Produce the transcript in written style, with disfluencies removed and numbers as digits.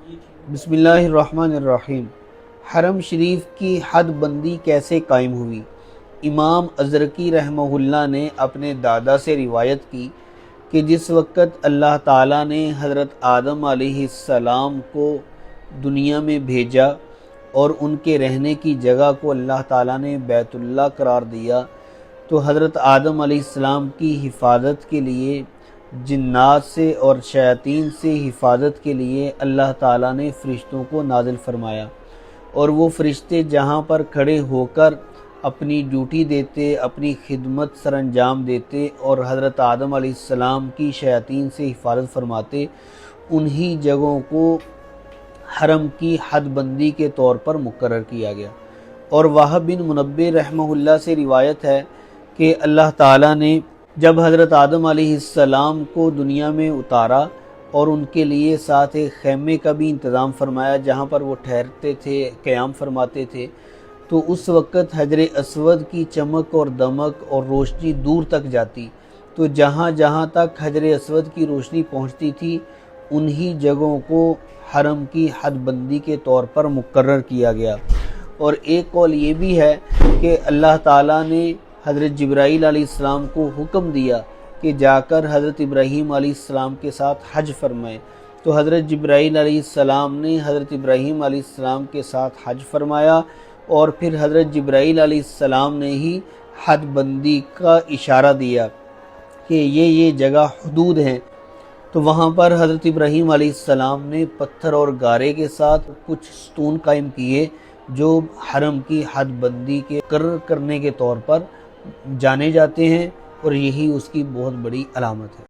بسم اللہ الرحمن الرحیم۔ حرم شریف کی حد بندی کیسے قائم ہوئی؟ امام ازرقی رحمہ اللہ نے اپنے دادا سے روایت کی کہ جس وقت اللہ تعالیٰ نے حضرت آدم علیہ السلام کو دنیا میں بھیجا اور ان کے رہنے کی جگہ کو اللہ تعالیٰ نے بیت اللہ قرار دیا، تو حضرت آدم علیہ السلام کی حفاظت کے لیے جنات سے اور شیاطین سے حفاظت کے لیے اللہ تعالیٰ نے فرشتوں کو نازل فرمایا، اور وہ فرشتے جہاں پر کھڑے ہو کر اپنی ڈیوٹی دیتے، اپنی خدمت سر انجام دیتے اور حضرت آدم علیہ السلام کی شیاطین سے حفاظت فرماتے، انہی جگہوں کو حرم کی حد بندی کے طور پر مقرر کیا گیا۔ اور وہب بن منبہ رحمہ اللہ سے روایت ہے کہ اللہ تعالیٰ نے جب حضرت آدم علیہ السلام کو دنیا میں اتارا اور ان کے لیے ساتھ ایک خیمے کا بھی انتظام فرمایا جہاں پر وہ ٹھہرتے تھے، قیام فرماتے تھے، تو اس وقت حجر اسود کی چمک اور دمک اور روشنی دور تک جاتی، تو جہاں جہاں تک حجر اسود کی روشنی پہنچتی تھی انہی جگہوں کو حرم کی حد بندی کے طور پر مقرر کیا گیا۔ اور ایک قول یہ بھی ہے کہ اللہ تعالیٰ نے حضرت جبرائیل علیہ السلام کو حکم دیا کہ جا کر حضرت ابراہیم علیہ السلام کے ساتھ حج فرمائے، تو حضرت جبرائیل علیہ السلام نے حضرت ابراہیم علیہ السلام کے ساتھ حج فرمایا، اور پھر حضرت جبرائیل علیہ السلام نے ہی حد بندی کا اشارہ دیا کہ یہ جگہ حدود ہیں، تو وہاں پر حضرت ابراہیم علیہ السلام نے پتھر اور گارے کے ساتھ کچھ ستون قائم کیے جو حرم کی حد بندی کے مقرر کرنے کے طور پر جانے جاتے ہیں، اور یہی اس کی بہت بڑی علامت ہے۔